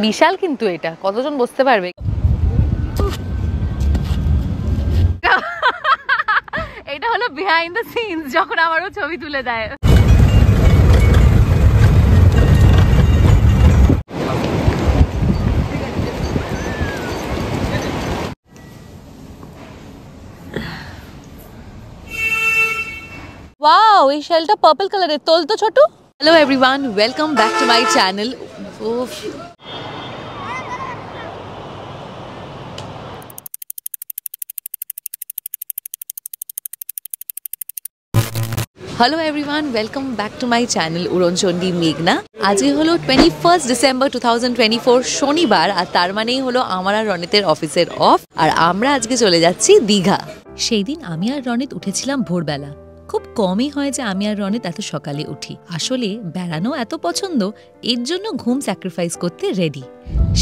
বিশাল কিন্তু এটা, কতজন বসতে পারবে? এটা হলো বিহাইন্ড দ্য সিনস যখন আমারও ছবি তুলে দেয়। ওয়াও, এই শালটা পার্পল কালারের, তোল তো ছোট। Hello everyone, welcome back to my channel. Hello everyone, welcome back to my channel Uronchondi মেঘনা। আজকে হলো 21 ডিসেম্বর 2024 শনিবার, আর তার মানেই হলো আমার আর রনিতের অফিসের অফ, আর আমরা আজকে চলে যাচ্ছি দীঘা। সেই দিন আমি আর রনিত উঠেছিলাম ভোরবেলা। খুব কমই হয় যে আমি আর রনিত এত সকালে উঠি। আসলে বেড়ানো এত পছন্দ, এর জন্য ঘুম স্যাক্রিফাইস করতে রেডি।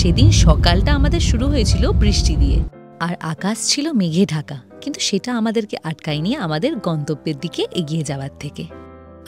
সেদিন সকালটা আমাদের শুরু হয়েছিল বৃষ্টি দিয়ে, আর আকাশ ছিল মেঘে ঢাকা, কিন্তু সেটা আমাদেরকে আটকায়নি আমাদের গন্তব্যের দিকে এগিয়ে যাওয়ার থেকে।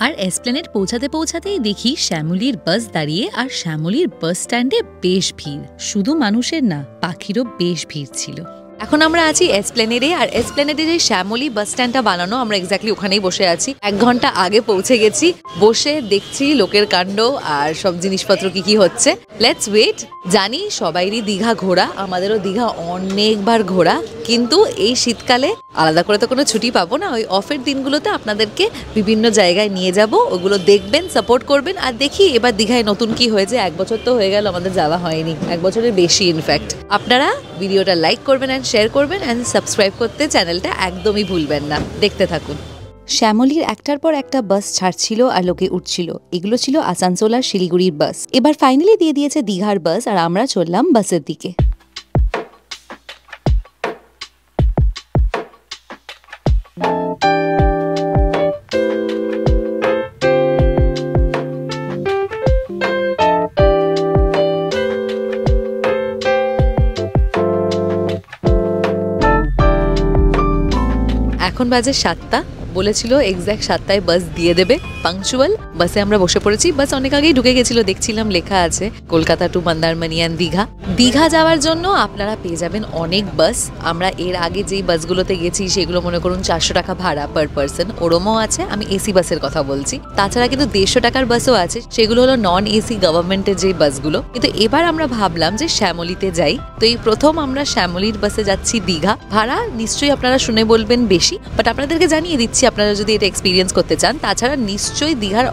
আর এসপ্ল্যানেড পৌঁছাতে পৌঁছাতেই দেখি শ্যামলীর বাস দাঁড়িয়ে, আর শ্যামলীর বাস স্ট্যান্ডে বেশ ভিড়। শুধু মানুষের না, পাখিরও বেশ ভিড় ছিল। এখন আমরা আছি এসপ্ল্যানেডে, আর এসপ্ল্যানেডে যে শ্যামলী বাস স্ট্যান্ডটা বানানো, আমরা এক্স্যাক্টলি ওখানেই বসে আছি। 1 ঘন্টা আগে পৌঁছে গেছি, বসে দেখছি লোকের কাণ্ড আর সব জিনিসপত্র কি হচ্ছে। Let's wait. জানি সবাইরই দীঘা ঘোরা, আমাদেরও দীঘা অনেকবার ঘোরা, কিন্তু এই শীতকালে আলাদা করে তো কোনো ছুটি পাবো না। ওই অফের দিনগুলোতে আপনাদেরকে বিভিন্ন জায়গায় নিয়ে যাব, ওগুলো দেখবেন, সাপোর্ট করবেন। আর দেখি এবার দীঘায় নতুন কি হয়েছে। 1 বছর তো হয়ে গেল আমাদের যাওয়া হয়নি, 1 বছরের বেশি ইনফ্যাক্ট। আপনারা ভিডিওটা লাইক করবেন অ্যান্ড শেয়ার করবেন অ্যান্ড সাবস্ক্রাইব করতে চ্যানেলটা একদমই ভুলবেন না। দেখতে থাকুন। শ্যামলীর একটার পর একটা বাস ছাড়ছিল আর লোকে উঠছিল। এগুলো ছিল আসানসোল আর শিলিগুড়ির বাস। এবার ফাইনালি দিয়ে দিয়েছে দীঘার বাস, আর আমরা চললাম বাসের দিকে। এখন বাজে 7টা, বলেছিল এক্স্যাক্ট 7টায় বাস দিয়ে দেবে, পাংচুয়াল। বাসে আমরা বসে পড়েছি। বাস অনেক আগেই ঢুকে গেছিল, দেখছিলাম লেখা আছে কলকাতা টু মন্দারমণি অ্যান্ড দীঘা। দীঘা যাওয়ার জন্য আপনারা পেয়ে যাবেন অনেক বাস। আমরা এর আগে যেই বাসগুলোতে গেছি সেগুলো মনে করুন 400 টাকা ভাড়া পার পার্সন, ওরমও আছে। আমি এসি বাসের কথা বলছি। তাছাড়া কিন্তু 150 টাকার বাসও আছে, সেগুলো হলো নন এসি গভর্নমেন্টের যে বাসগুলো। কিন্তু এবার আমরা ভাবলাম যে শ্যামলীতে যাই, তো এই প্রথম আমরা শ্যামলীর বাসে যাচ্ছি দীঘা। ভাড়া নিশ্চয়ই আপনারা শুনে বলবেন বেশি, বাট আপনাদেরকে জানিয়ে দিচ্ছি আপনারা যদি এটা এক্সপিরিয়েন্স করতে চান। তাছাড়া নিশ্চয়ই দীঘার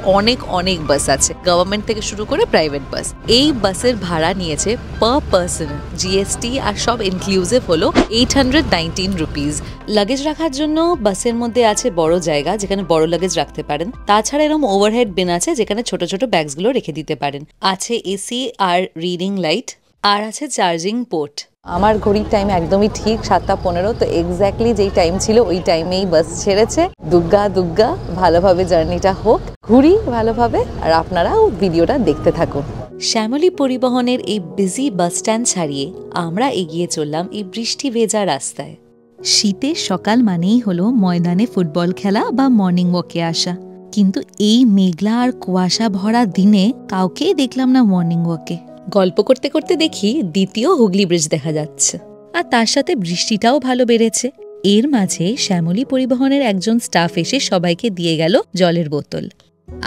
অনেক বাস আছে, গভর্নমেন্ট থেকে শুরু করে প্রাইভেট বাস। এই বাসের ভাড়া নিয়েছে পার পার্সন, জিএসটি আর সব ইনক্লুসিভ হলো 819 রুপিস। লাগেজ রাখার জন্য বাসের মধ্যে আছে বড় জায়গা, যেখানে বড় লাগেজ রাখতে পারেন। তাছাড়া এরকম ওভারহেড বিন আছে, যেখানে ছোট ছোট ব্যাগসগুলো রেখে দিতে পারেন। আছে এসি আর রিডিং লাইট, আর আছে চার্জিং পোর্ট। আমার ঘড়ির টাইম একদমই ঠিক 7:15, তো এক্স্যাক্টলি যেই টাইম ছিল ওই টাইমেই বাস ছেড়েছে। দুগ্গা ভালোভাবে জার্নিটা হোক, ঘুরি ভালোভাবে, আর আপনারাও ভিডিওটা দেখতে থাকুন। শ্যামলী পরিবহনের এই বিজি বাস স্ট্যান্ড ছাড়িয়ে আমরা এগিয়ে চললাম এই বৃষ্টি ভেজা রাস্তায়। শীতের সকাল মানেই হলো ময়দানে ফুটবল খেলা বা মর্নিং ওয়াকে আসা, কিন্তু এই মেঘলা আর কুয়াশা ভরা দিনে কাউকেই দেখলাম না মর্নিং ওয়াকে। গল্প করতে করতে দেখি দ্বিতীয় হুগলি ব্রিজ দেখা যাচ্ছে, আর তার সাথে বৃষ্টিটাও ভালো বেড়েছে। এর মাঝে শ্যামলী পরিবহনের একজন স্টাফ এসে সবাইকে দিয়ে গেল জলের বোতল,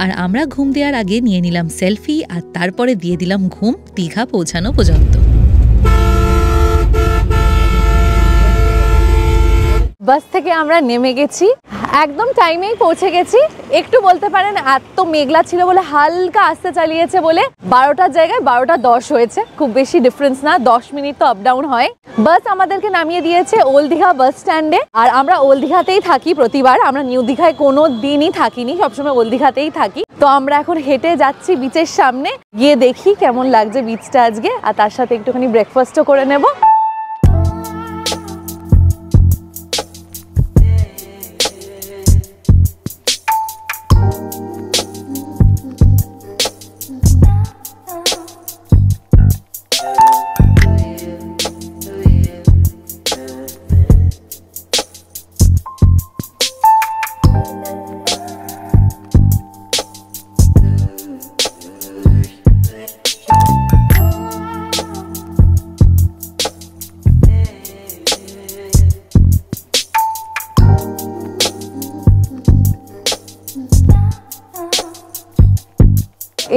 আর আমরা ঘুম দেওয়ার আগে নিয়ে নিলাম সেলফি, আর তারপরে দিয়ে দিলাম ঘুম দীঘা পৌঁছানো পর্যন্ত। বাস থেকে আমরা নেমে গেছি, একদম টাইমেই পৌঁছে গেছি। একটু বলতে পারেন এত মেঘলা ছিল বলে হালকা আস্তে চালিয়েছে বলে 12টার জায়গায় 12:10 হয়েছে। খুব বেশি ডিফারেন্স না, 10 মিনিট তো আপ ডাউন হয়। বাস আমাদেরকে নামিয়ে দিয়েছে ওল্ড দীঘা বাস স্ট্যান্ডে, আর আমরা ওল্ড দীঘাতেই থাকি প্রতিবার। আমরা নিউ দীঘায় কোনো দিনই থাকিনি, সবসময় ওল্ড দীঘাতেই থাকি। তো আমরা এখন হেঁটে যাচ্ছি বিচের সামনে, গিয়ে দেখি কেমন লাগছে বিচটা আজকে, আর তার সাথে একটুখানি ব্রেকফাস্টও করে নেব।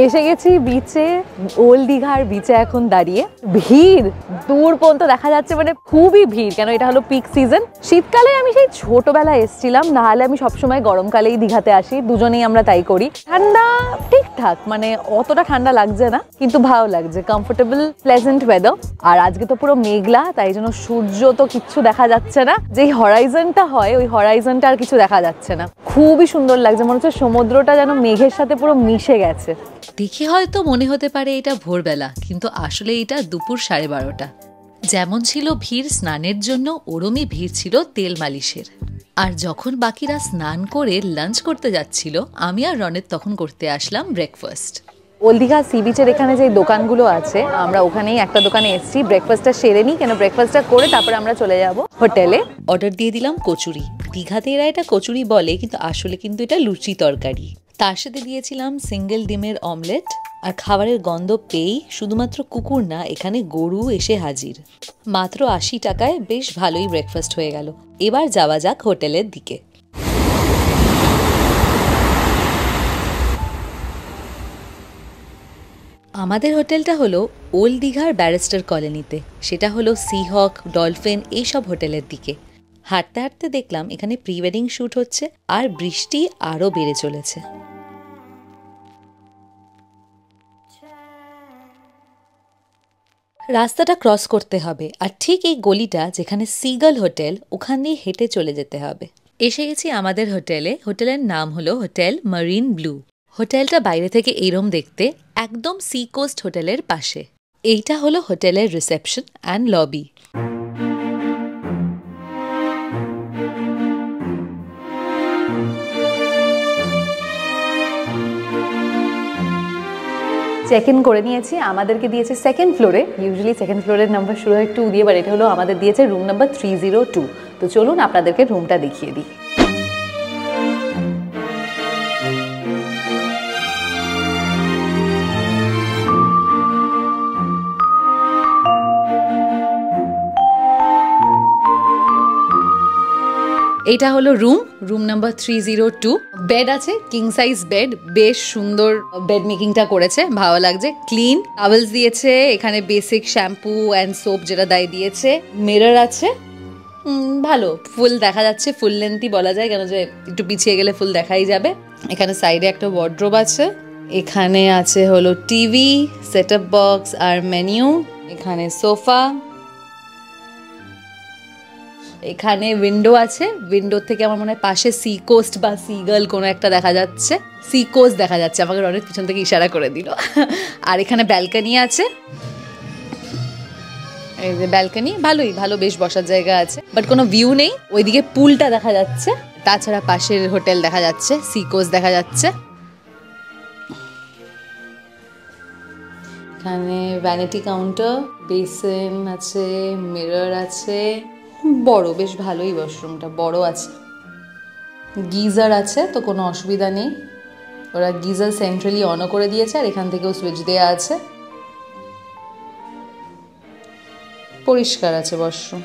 এসে গেছি বিচে, ওল্ড দীঘার বিচে এখন দাঁড়িয়ে। ভিড় দূর পর্যন্ত দেখা যাচ্ছে, মানে খুবই ভিড়, কেন এটা হলো পিক সিজন। শীতকালে আমি সেই ছোটবেলায় এসেছিলাম, নাহলে আমি সবসময় গরমকালেই দীঘাতে আসি, দুজনেই আমরা তাই করি। ঠান্ডা ঠিকঠাক, মানে অতটা ঠান্ডা লাগছে না, কিন্তু ভালো লাগছে, কমফোর্টেবল প্লেজেন্ট ওয়েদার। আর আজকে তো পুরো মেঘলা, তাই জন্য সূর্য তো কিচ্ছু দেখা যাচ্ছে না, যেই হরাইজনটা হয় ওই হরাইজনটা আর কিছু দেখা যাচ্ছে না। খুবই সুন্দর লাগছে, মনে হচ্ছে সমুদ্রটা যেন মেঘের সাথে পুরো মিশে গেছে। দেখে হয়তো মনে হতে পারে এটা ভোরবেলা, কিন্তু আসলে এটা দুপুর 12:30। যেমন ছিল ভিড় স্নানের জন্য, ওরমই ভিড় ছিল তেল মালিশের। আর যখন বাকিরা স্নান করে লাঞ্চ করতে যাচ্ছিল, আমি আর রনেত তখন করতে আসলাম ব্রেকফাস্ট। ওল্ড দীঘা সি বিচের এখানে যে দোকানগুলো আছে, আমরা ওখানেই একটা দোকানে এসেছি, ব্রেকফাস্টটা সেরে নিই, কেন ব্রেকফাস্টটা করে তারপরে আমরা চলে যাব হোটেলে। অর্ডার দিয়ে দিলাম কচুরি। দীঘাতে এরা এটা কচুরি বলে, কিন্তু আসলে কিন্তু এটা লুচি তরকারি। তার সাথে দিয়েছিলাম সিঙ্গেল ডিমের অমলেট। আর খাবারের গন্ধ পেয়েই শুধুমাত্র কুকুর না, এখানে গরু এসে হাজির। মাত্র 80 টাকায় বেশ ভালোই ব্রেকফাস্ট হয়ে গেল। এবার যাওয়া যাক হোটেলের দিকে। আমাদের হোটেলটা হলো ওল্ড দীঘার ব্যারিস্টার কলোনিতে। সেটা হলো সি হক, ডলফিন এইসব হোটেলের দিকে। হাঁটতে হাঁটতে দেখলাম এখানে প্রি ওয়েডিং শ্যুট হচ্ছে, আর বৃষ্টি আরও বেড়ে চলেছে। রাস্তাটা ক্রস করতে হবে, আর ঠিক এই গলিটা যেখানে সিগাল হোটেল, ওখান দিয়ে হেঁটে চলে যেতে হবে। এসে গেছি আমাদের হোটেলে। হোটেলের নাম হলো হোটেল মারিন ব্লু। হোটেলটা বাইরে থেকে এরম দেখতে, একদম সি কোস্ট হোটেলের পাশে। এইটা হলো হোটেলের reception and lobby. Check in করে নিয়েছি, আমাদেরকে দিয়েছে সেকেন্ড ফ্লোরে। ইউজুয়ালি সেকেন্ড ফ্লোরের নাম্বার শুরু হয় 2 দিয়ে, বাট এটা হলো আমাদের দিয়েছে রুম নাম্বার 302। তো চলুন আপনাদেরকে রুমটা দেখিয়ে দিই। এটা হলো রুম নাম্বার 302। বেড আছে, কিং সাইজ বেড, বেশ সুন্দর বেড মেকিংটা করেছে, ভালো লাগছে। ক্লিন টাওয়েলস দিয়েছে, এখানে বেসিক শ্যাম্পু অ্যান্ড সোপ যেটা দিয়েছে। মিরর আছে, ভালো, ফুল দেখা যাচ্ছে, ফুল লেন্থই বলা যায়, কেন যে একটু পিছিয়ে গেলে ফুল দেখাই যাবে। এখানে সাইডে একটা ওয়ার্ড্রোব আছে। এখানে আছে হলো টিভি, সেট আপ বক্স আর মেনু। এখানে সোফা। এখানে উইন্ডো আছে, উইন্ডোর থেকে আমার মনে হয় পাশে সি কোস্ট বা সিগাল কোনো একটা দেখা যাচ্ছে। সি কোস্ট দেখা যাচ্ছে, আমাকে অনেক পিছন থেকে ইশারা করে দিল। আর এখানে ব্যালকনি আছে, এই যে ব্যালকনি, ভালো বেশ বসার জায়গা আছে, বাট কোনো ভিউ নেই। ওইদিকে পুলটা দেখা যাচ্ছে, তাছাড়া পাশের হোটেল দেখা যাচ্ছে, সি কোস্ট দেখা যাচ্ছে। এখানে ভ্যানিটি কাউন্টার, বেসিন আছে, মিরর আছে, বড়, বেশ ভালোই ওয়াশরুমটা, বড় আছে। গিজার আছে, তো কোনো অসুবিধা নেই, ওরা গিজার সেন্ট্রালি অনও করে দিয়েছে, আর এখান থেকেও সুইচ দেওয়া আছে। পরিষ্কার আছে ওয়াশরুম।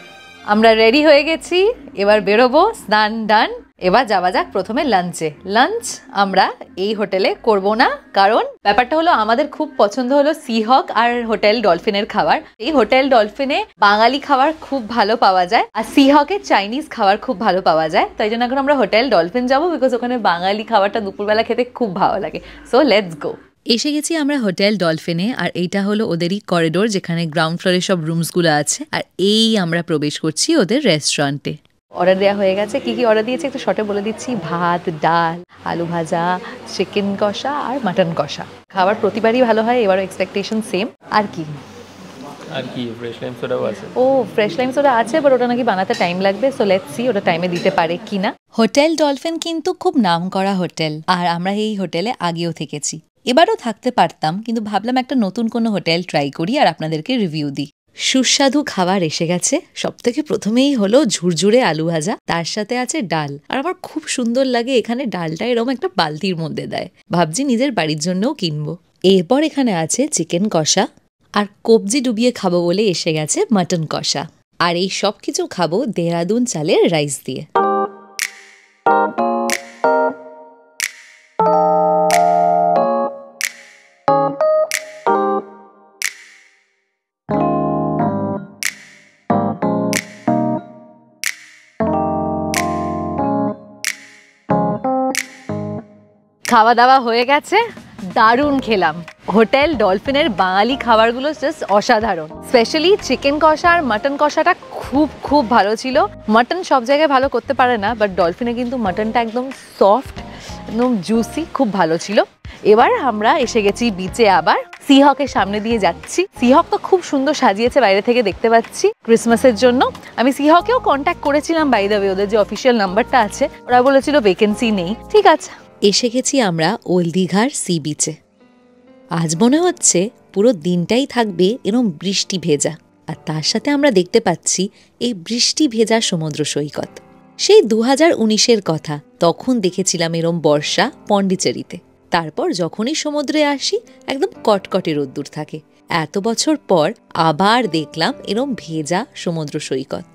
আমরা রেডি হয়ে গেছি, এবার বেরোবো, স্নান ডান। এবার যাওয়া যাক প্রথমে লাঞ্চে। লাঞ্চ আমরা এই হোটেলে করব না, কারণ ব্যাপারটা হলো আমাদের খুব পছন্দ হলো সি হক আর হোটেল ডলফিনের খাবার। এই হোটেল ডলফিনে বাঙালি খাবার খুব ভালো পাওয়া যায়, আর সি হকে চাইনিজ খাবার খুব ভালো পাওয়া যায়। তাই জন্য এখন আমরা হোটেল ডলফিন যাবো, বিকজ ওখানে বাঙালি খাবারটা দুপুরবেলা খেতে খুব ভালো লাগে। So let's go. এসে গেছি আমরা হোটেল ডলফিনে, আর এইটা হলো ওদেরই করিডোর, যেখানে গ্রাউন্ড ফ্লোরে সব রুমসগুলো আছে, আর এই আমরা প্রবেশ করছি ওদের রেস্টুরেন্টে। অর্ডার দেওয়া হয়ে গেছে। কি কি অর্ডার দিয়েছি একটু শর্টে বলে দিচ্ছি। ভাত, ডাল, আলু ভাজা, চিকেন কষা আর মাটন কষা। খাবার প্রতিবারই ভালো হয়, এবারও এক্সপেকটেশন সেম। আর কি ফ্রেশ লাইম সোডাও আছে। ও, ফ্রেশ লাইম সোডা আছে, বাট ওটা নাকি বানাতে টাইম লাগবে। সো লেটস সি ওটা টাইমে দিতে পারে কিনা। হোটেল ডলফিন কিন্তু খুব নামকরা হোটেল, আর আমরা এই হোটেলে আগেও থেকেছি, এবারও থাকতে পারতাম, কিন্তু ভাবলাম একটা নতুন কোনো হোটেল ট্রাই করি আর আপনাদেরকে রিভিউ দিই। সুস্বাদু খাবার এসে গেছে। সব থেকে প্রথমেই হলো ঝুরঝুরে আলু ভাজা, তার সাথে আছে ডাল। আর আমার খুব সুন্দর লাগে এখানে ডালটা এরকম একটা বালতির মধ্যে দেয়, ভাবছি নিজের বাড়ির জন্যও কিনবো। এরপর এখানে আছে চিকেন কষা, আর কবজি ডুবিয়ে খাবো বলে এসে গেছে মাটন কষা। আর এই সব কিছু খাবো দেহরাদুন চালের রাইস দিয়ে। খাওয়া দাওয়া হয়ে গেছে, দারুণ খেলাম। হোটেল ডলফিনের বাঙালি খাবারগুলো জাস্ট অসাধারণ। স্পেশালি চিকেন কষা আর মাটন কষাটা খুব খুব ভালো ছিল। মাটন সব জায়গায় ভালো করতে পারে না, বাট ডলফিনে কিন্তু মাটনটা একদম সফট, একদম জুসি, খুব ভালো ছিল। এবার আমরা এসে গেছি বিচে, আবার সিহকের সামনে দিয়ে যাচ্ছি। সিহক তো খুব সুন্দর সাজিয়েছে, বাইরে থেকে দেখতে পাচ্ছি ক্রিসমাসের জন্য। আমি সিহকেও কন্ট্যাক্ট করেছিলাম বাই দ্য ওয়ে, ওদের যে অফিসিয়াল নাম্বারটা আছে, ওরা বলেছিল ভ্যাকেন্সি নেই। ঠিক আছে, এসে গেছি আমরা ওল্ড দীঘার সি বিচে। আজ মনে হচ্ছে পুরো দিনটাই থাকবে এরম বৃষ্টি ভেজা, আর তার সাথে আমরা দেখতে পাচ্ছি এই বৃষ্টি ভেজা সমুদ্র সৈকত। সেই 2019-এর কথা, তখন দেখেছিলাম এরম বর্ষা পন্ডিচেরিতে। তারপর যখনই সমুদ্রে আসি একদম কটকটে রোদ্দুর থাকে। এত বছর পর আবার দেখলাম এরম ভেজা সমুদ্র সৈকত।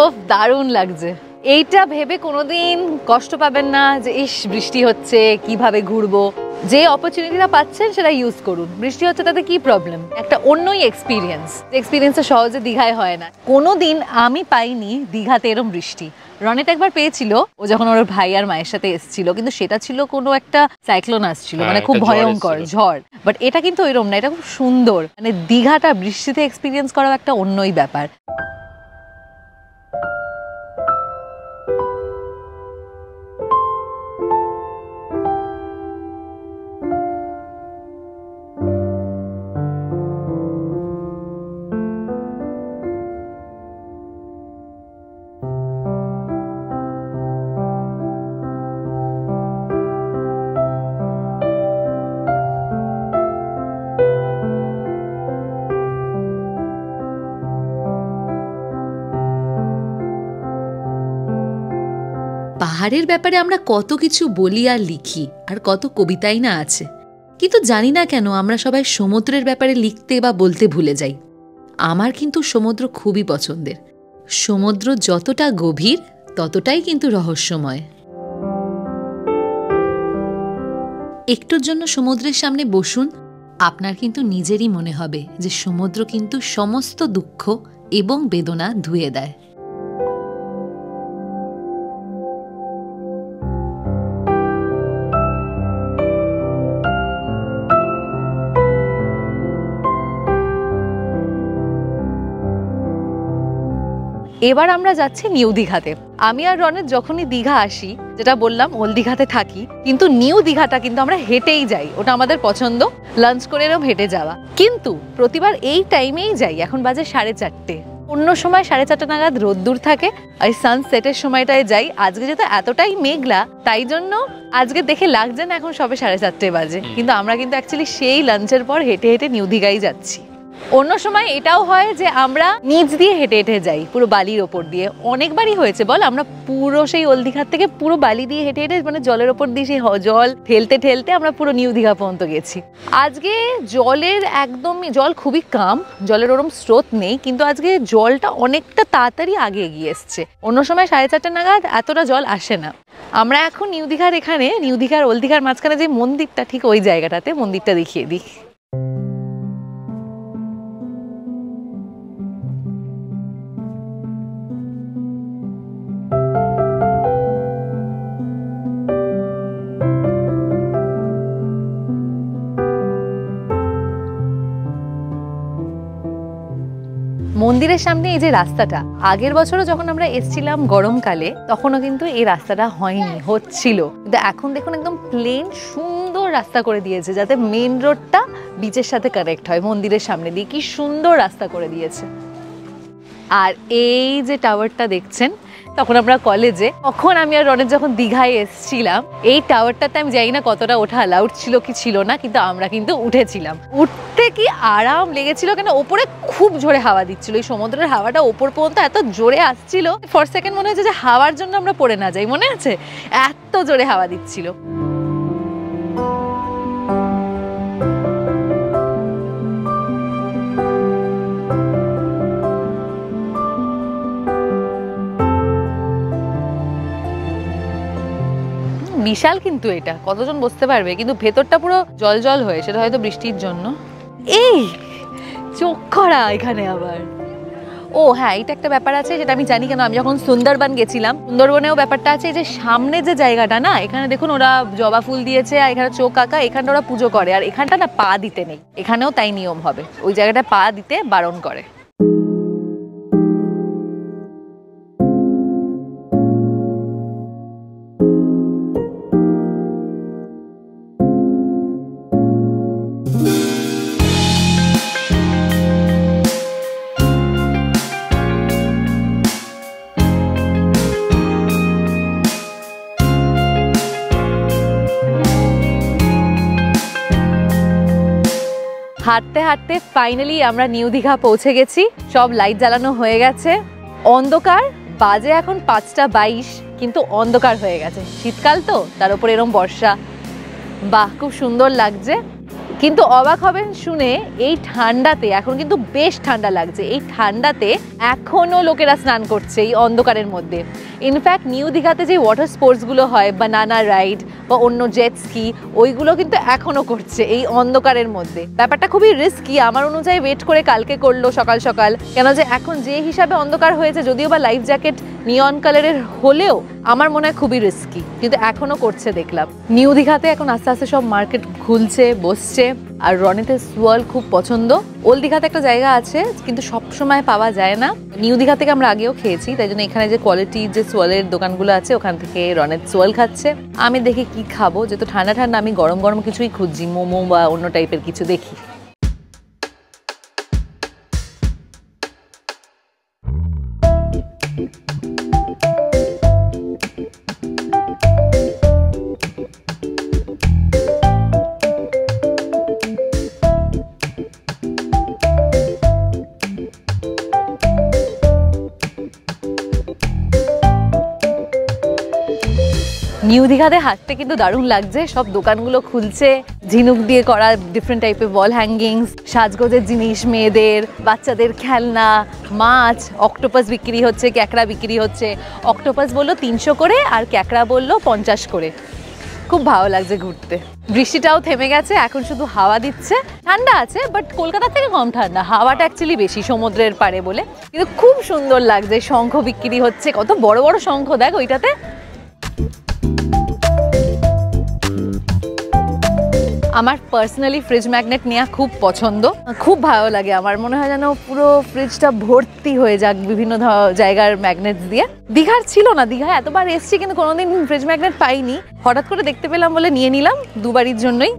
ওফ, দারুণ লাগছে। এইটা ভেবে কোনোদিন কষ্ট পাবেন না যে ইস বৃষ্টি হচ্ছে কিভাবে ঘুরবো। যে অপরচুনিটিটা পাচ্ছেন সেটা ইউজ করুন। বৃষ্টি হচ্ছে তাতে কি প্রবলেম, একটা অন্যই এক্সপিরিয়েন্সটা সহজে দীঘায় হয় না। কোনোদিন আমি পাইনি দীঘাতে এরম বৃষ্টি। রনেট একবার পেয়েছিল, ও যখন ওর ভাই আর মায়ের সাথে এসেছিল, কিন্তু সেটা ছিল কোনো একটা সাইক্লোন আসছিল, মানে খুব ভয়ঙ্কর ঝড়। বাট এটা কিন্তু ওইরকম না, এটা খুব সুন্দর। মানে দীঘাটা বৃষ্টিতে এক্সপিরিয়েন্স করা একটা অন্যই ব্যাপার। পাহাড়ের ব্যাপারে আমরা কত কিছু বলি আর লিখি, আর কত কবিতাই না আছে, কিন্তু জানি না কেন আমরা সবাই সমুদ্রের ব্যাপারে লিখতে বা বলতে ভুলে যাই। আমার কিন্তু সমুদ্র খুবই পছন্দের। সমুদ্র যতটা গভীর ততটাই কিন্তু রহস্যময়। একটুর জন্য সমুদ্রের সামনে বসুন, আপনার কিন্তু নিজেরই মনে হবে যে সমুদ্র কিন্তু সমস্ত দুঃখ এবং বেদনা ধুয়ে দেয়। এবার আমরা যাচ্ছি নিউ দীঘাতে। আমি আর রনেট যখনই দীঘা আসি, যেটা বললাম ওল্ড দীঘাতে থাকি, কিন্তু নিউ দীঘাটা কিন্তু আমরা হেঁটেই যাই, ওটা আমাদের পছন্দ, লাঞ্চ করে এরকম হেঁটে যাওয়া। কিন্তু প্রতিবার এই টাইমেই যাই। এখন বাজে 4:30। অন্য সময় 4:30 নাগাদ রোদ্দুর থাকে, আর সানসেটের সময়টায় যাই। আজকে যেহেতু এতটাই মেঘলা, তাই জন্য আজকে দেখে লাগছে না এখন সবে 4:30 বাজে, কিন্তু আমরা কিন্তু অ্যাকচুয়ালি সেই লাঞ্চের পর হেঁটে হেঁটে নিউ দীঘাই যাচ্ছি। অন্য সময় এটাও হয় যে আমরা নিচ দিয়ে হেঁটে হেঁটে যাই, পুরো বালির ওপর দিয়ে। অনেকবারই হয়েছে বল, আমরা পুরো সেই ওল্ড দীঘার থেকে পুরো বালি দিয়ে হেঁটে হেঁটে, মানে জলের ওপর দিয়ে সেই জল ঠেলতে ঠেলতে আমরা পুরো নিউ দীঘা পর্যন্ত গেছি। আজকে জলের একদমই, জল খুবই কম, জলের ওরম স্রোত নেই, কিন্তু আজকে জলটা অনেকটা তাড়াতাড়ি আগে এগিয়ে এসছে। অন্য সময় 4:30 নাগাদ এতটা জল আসে না। আমরা এখন নিউ দীঘার এখানে, নিউ দীঘার ওল্ড দীঘার মাঝখানে যে মন্দিরটা, ঠিক ওই জায়গাটাতে, মন্দিরটা দেখিয়ে দিই। মন্দিরের সামনে এই যে রাস্তাটা, আগের বছরও যখন আমরা এসেছিলাম গরমকালে, তখনও কিন্তু এই রাস্তাটা হয়নি, হচ্ছিল। কিন্তু এখন দেখুন একদম প্লেন সুন্দর রাস্তা করে দিয়েছে, যাতে মেন রোডটা বিচের সাথে কানেক্ট হয়। মন্দিরের সামনে দিয়ে কি সুন্দর রাস্তা করে দিয়েছে। আর এই যে টাওয়ারটা দেখছেন, তখন আমরা কলেজে, তখন আমি আর রনেট যখন দীঘায় এসেছিলাম, এই টাওয়ারটাতে আমি জানি না কতটা ওঠা অ্যালাউড ছিল কি ছিল না, কিন্তু আমরা কিন্তু উঠেছিলাম। উঠতে কি আরাম লেগেছিল, কেন ওপরে খুব জোরে হাওয়া দিচ্ছিল। এই সমুদ্রের হাওয়াটা ওপর পর্যন্ত এত জোরে আসছিল, ফর সেকেন্ড মনে হচ্ছে যে হাওয়ার জন্য আমরা পড়ে না যাই, মনে আছে? এত জোরে হাওয়া দিচ্ছিল। বিশাল কিন্তু এটা, কতজন বসতে পারবে, কিন্তু ভেতরটা পুরো জল জল হয়ে, সেটা হয়তো বৃষ্টির জন্য। এই চোখ খরা এখানে আবার। ও হ্যাঁ, এটা একটা ব্যাপার আছে যেটা আমি জানি, কেন আমি যখন সুন্দরবন গেছিলাম, সুন্দরবনেও ব্যাপারটা আছে যে সামনে যে জায়গাটা না, এখানে দেখুন ওরা জবা ফুল দিয়েছে আর এখানে চোখ আঁকা, এখানটা ওরা পুজো করে, আর এখানটা না পা দিতে নেই, এখানেও তাই নিয়ম হবে, ওই জায়গাটা পা দিতে বারণ করে। হাঁটতে হাঁটতে ফাইনালি আমরা নিউ দীঘা পৌঁছে গেছি। সব লাইট জ্বালানো হয়ে গেছে, অন্ধকার, বাজে এখন 5:22, কিন্তু অন্ধকার হয়ে গেছে। শীতকাল তো, তার উপর এরকম বর্ষা, বাহ খুব সুন্দর লাগছে। কিন্তু অবাক হবেন শুনে, এই ঠান্ডাতে, এখন কিন্তু বেশ ঠান্ডা লাগছে, এই ঠান্ডাতে এখনো লোকেরা স্নান করছে এই অন্ধকারের মধ্যে। ইনফ্যাক্ট নিউ দীঘাতে যে ওয়াটার স্পোর্টসগুলো হয়, বানানা রাইড বা অন্য জেট স্কি, ওইগুলো কিন্তু এখনো করছে এই অন্ধকারের মধ্যে। ব্যাপারটা খুবই রিস্কি, আমার অনুযায়ী ওয়েট করে কালকে করলো সকাল সকাল, কেন যে এখন যে হিসাবে অন্ধকার হয়েছে, যদিও বা লাইফ জ্যাকেট নিয়ন কালারের হলেও আমার মনে হয় খুবই রিস্কি, কিন্তু এখনো করছে দেখলাম। নিউ দীঘাতে এখন আস্তে আস্তে সব মার্কেট খুলছে, বসছে। আর রনেতের সোয়াল খুব পছন্দ। ওল্ড দীঘাতে একটা জায়গা আছে, কিন্তু সব সময় পাওয়া যায় না। নিউ দীঘা থেকে আমরা আগেও খেয়েছি, তাই জন্য এখানে যে কোয়ালিটির যে সোয়ালের দোকানগুলো আছে, ওখান থেকে রনেত সোয়াল খাচ্ছে। আমি দেখি কি খাবো, যেহেতু ঠান্ডা ঠান্ডা, আমি গরম গরম কিছুই খুঁজছি, মোমো বা অন্য টাইপের কিছু দেখি। নিউ দীঘাতে হাঁটতে কিন্তু দারুণ লাগছে, সব দোকানগুলো খুলছে, ঝিনুক দিয়ে করা ডিফারেন্ট টাইপের ওয়াল হ্যাঙ্গিংস, সাজগোজের জিনিস, মেয়েদের বাচ্চাদের খেলনা, মাছ, অক্টোপাস বিক্রি হচ্ছে, ক্যাকড়া বিক্রি হচ্ছে। অক্টোপাস বললো 300 করে আর ক্যাকড়া বললো 50 করে। খুব ভালো লাগছে ঘুরতে। বৃষ্টিটাও থেমে গেছে, এখন শুধু হাওয়া দিচ্ছে। ঠান্ডা আছে, বাট কলকাতা থেকে কম ঠান্ডা, হাওয়াটা অ্যাকচুয়ালি বেশি সমুদ্রের পাড়ে বলে। কিন্তু খুব সুন্দর লাগছে, শঙ্খ বিক্রি হচ্ছে, কত বড় বড় শঙ্খ দেখ ওইটাতে। আমার পার্সোনালি ফ্রিজ ম্যাগনেট নেওয়া খুব পছন্দ, খুব ভালো লাগে। আমার মনে হয় যেন পুরো ফ্রিজটা ভর্তি হয়ে যাক বিভিন্ন জায়গার ম্যাগনেটস দিয়ে। দীঘার ছিল না, দীঘায় এতবার এসছি কিন্তু কোনোদিন ফ্রিজ ম্যাগনেট পাইনি, হঠাৎ করে দেখতে পেলাম বলে নিয়ে নিলাম, দুবারির জন্যই।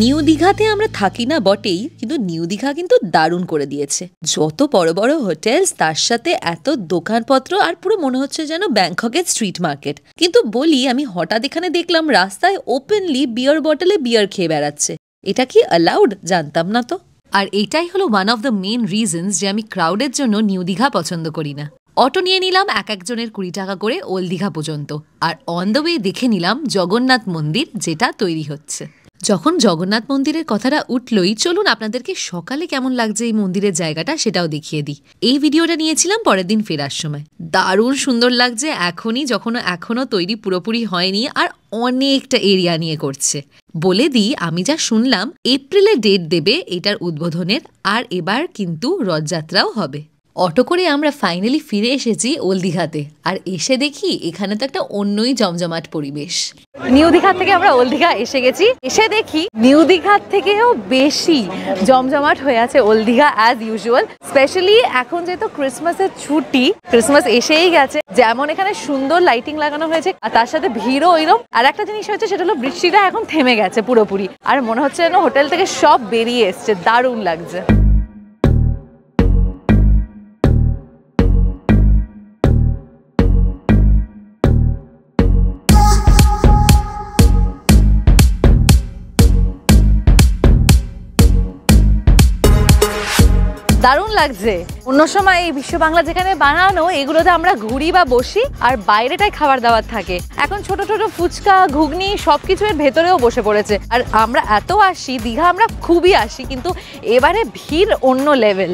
নিউ দীঘাতে আমরা থাকি না বটেই, কিন্তু নিউ দীঘা কিন্তু দারুণ করে দিয়েছে। যত বড় বড় হোটেলস, তার সাথে এত দোকানপত্র, আর পুরো মনে হচ্ছে যেন ব্যাংককের স্ট্রিট মার্কেট। কিন্তু বলি, আমি হঠাৎ এখানে দেখলাম রাস্তায় ওপেনলি বিয়ার বটলে বিয়ার খেয়ে বেড়াচ্ছে। এটা কি অ্যালাউড? জানতাম না তো। আর এটাই হলো one of the main reasons যে আমি ক্রাউডের জন্য নিউ দীঘা পছন্দ করি না। অটো নিয়ে নিলাম এক একজনের 20 টাকা করে ওল্ড দীঘা পর্যন্ত, আর অন দ্য ওয়ে দেখে নিলাম জগন্নাথ মন্দির, যেটা তৈরি হচ্ছে। যখন জগন্নাথ মন্দিরের কথাটা উঠলই, চলুন আপনাদেরকে সকালে কেমন লাগছে এই মন্দিরের জায়গাটা সেটাও দেখিয়ে দিই। এই ভিডিওটা নিয়েছিলাম পরের দিন ফেরার সময়। দারুণ সুন্দর লাগছে এখনই, যখন এখনো তৈরি পুরোপুরি হয়নি, আর অনেকটা এরিয়া নিয়ে করছে। বলে দিই, আমি যা শুনলাম এপ্রিলে ডেট দেবে এটার উদ্বোধনের, আর এবার কিন্তু রথযাত্রাও হবে। অটো করে আমরা ফাইনালি ফিরে এসেছি ওল্ড দীঘাতে, আর এসে দেখি এখানে তো একটা অন্যই জমজমাট পরিবেশ। নিউ দীঘা থেকে আমরা ওল্ড দীঘা এসে গেছি, এসে দেখি নিউ দীঘার থেকেও বেশি জমজমাট হয়ে আছে old Digha as usual. Specially এখন যেহেতু ক্রিসমাসের ছুটি, ক্রিসমাস এসেই গেছে, যেমন এখানে সুন্দর লাইটিং লাগানো হয়েছে, আর তার সাথে ভিড়ও ওইরকম। আর একটা জিনিস হয়েছে, সেটা হলো বৃষ্টিটা এখন থেমে গেছে পুরোপুরি, আর মনে হচ্ছে যেন হোটেল থেকে সব বেরিয়ে এসছে, দারুণ লাগছে। দারুণ লাগছে। অন্য সময় এই বিশ্ব বাংলা যেখানে বানানো এগুলোতে আমরা ঘুরি বা বসি আর বাইরেটাই খাবার দাবার থাকে, এখন ছোট ছোট ফুচকা ঘুগনি সবকিছু এর ভেতরেও বসে পড়েছে। আর আমরা এত আসি দীঘা, আমরা খুবই আসি, কিন্তু এবারে ভিড় অন্য লেভেল।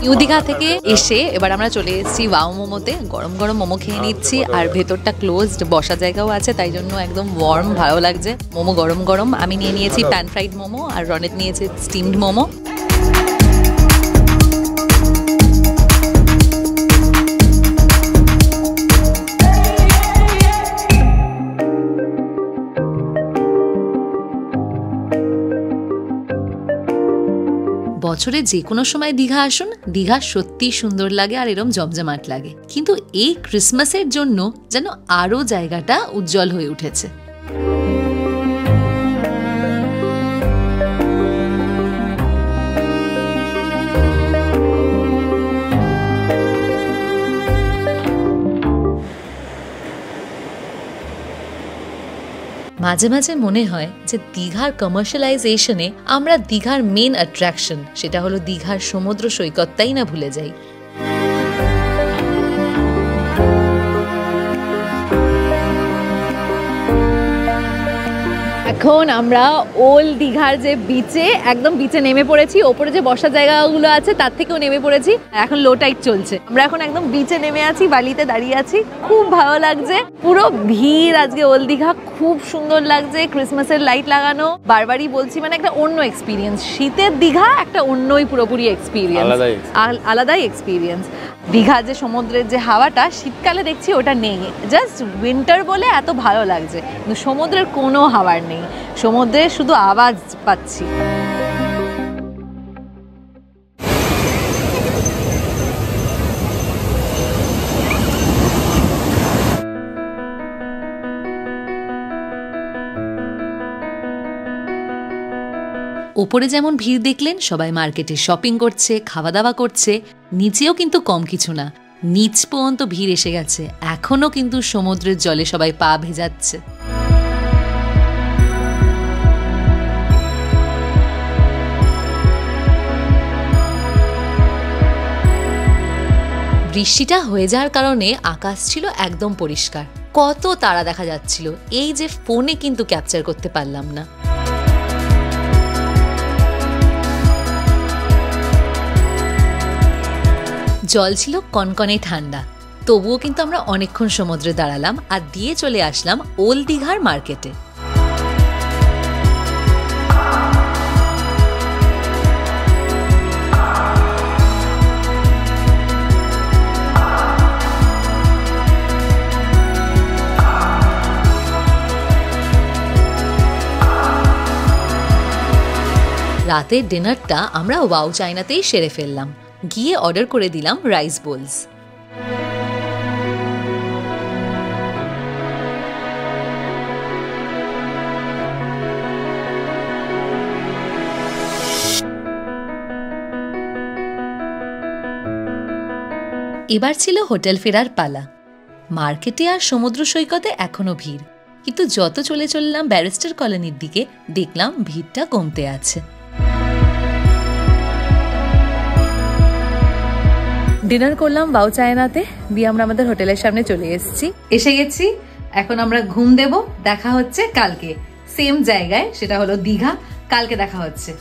নিউ দীঘা থেকে এসে এবার আমরা চলে এসেছি ওয়াও মোমোতে। গরম গরম মোমো খেয়ে নিচ্ছি, আর ভেতরটা ক্লোজড, বসা জায়গাও আছে, তাই জন্য একদম ওয়ার্ম, ভালো লাগছে। মোমো গরম গরম। আমি নিয়ে নিয়েছি প্যান ফ্রাইড মোমো আর রনেট নিয়েছে স্টিমড মোমো। বছরে যে কোনো সময় দীঘা আসুন, দীঘা সত্যিই সুন্দর লাগে আর এরম জমজমাট লাগে, কিন্তু এই ক্রিসমাসের জন্য যেন আরও জায়গাটা উজ্জ্বল হয়ে উঠেছে। মাঝে মাঝে মনে হয় যে দীঘার কমার্শিয়ালাইজেশনে আমরা দীঘার মেন অ্যাট্রাকশন, সেটা হলো দীঘার সমুদ্র সৈকতটাই না ভুলে যাই। এখন আমরা ওল্ড দীঘার যে বিচে, একদম বিচে নেমে পড়েছি। ওপরে যে বসার জায়গাগুলো আছে তার থেকেও নেমে পড়েছি। এখন লো টাইড চলছে, আমরা এখন একদম বিচে নেমে আছি, বালিতে দাঁড়িয়ে আছি। খুব ভালো লাগছে, পুরো ভিড় আজকে ওল্ড দীঘা, খুব সুন্দর লাগছে। ক্রিসমাসের লাইট লাগানো, বারবারই বলছি, মানে একটা অন্য এক্সপিরিয়েন্স। শীতের দীঘা একটা অন্যই পুরোপুরি এক্সপিরিয়েন্স, আলাদাই এক্সপিরিয়েন্স। দীঘা যে সমুদ্রের যে হাওয়াটা শীতকালে দেখছি ওটা নেই, জাস্ট উইন্টার বলে এত ভালো লাগছে, কিন্তু সমুদ্রের কোনো হাওয়ার নেই, সমুদ্রের শুধু আওয়াজ পাচ্ছি। ওপরে যেমন ভিড় দেখলেন, সবাই মার্কেটে শপিং করছে, খাওয়া দাওয়া করছে, নিচেও কিন্তু কম কিছু না, নিচ পর্যন্ত ভিড় এসে গেছে। এখনো কিন্তু সমুদ্রের জলে সবাই পা ভেজাচ্ছে। বৃষ্টিটা হয়ে যাওয়ার কারণে আকাশ ছিল একদম পরিষ্কার, কত তারা দেখা যাচ্ছিল, এই যে ফোনে কিন্তু ক্যাপচার করতে পারলাম না। জল ছিল কনকনে ঠান্ডা, তবুও কিন্তু আমরা অনেকক্ষণ সমুদ্রে দাঁড়ালাম আর দিয়ে চলে আসলাম ওল্ড দীঘার মার্কেটে। রাতের ডিনারটা আমরা ওয়াও চায়নাতেই সেরে ফেললাম, গিয়ে অর্ডার করে দিলাম রাইস বোলস। এবার ছিল হোটেল ফেরার পালা। মার্কেটে আর সমুদ্র সৈকতে এখনো ভিড়, কিন্তু যত চলে চললাম ব্যারিস্টার কলোনির দিকে, দেখলাম ভিড়টা কমতে আছে। ডিনার করলাম ওয়াও চায়নাতে, দিয়ে আমরা আমাদের হোটেলের সামনে চলে এসে গেছি। এখন আমরা ঘুম দেব, দেখা হচ্ছে কালকে সেম জায়গায়, সেটা হলো দীঘা। কালকে দেখা হচ্ছে।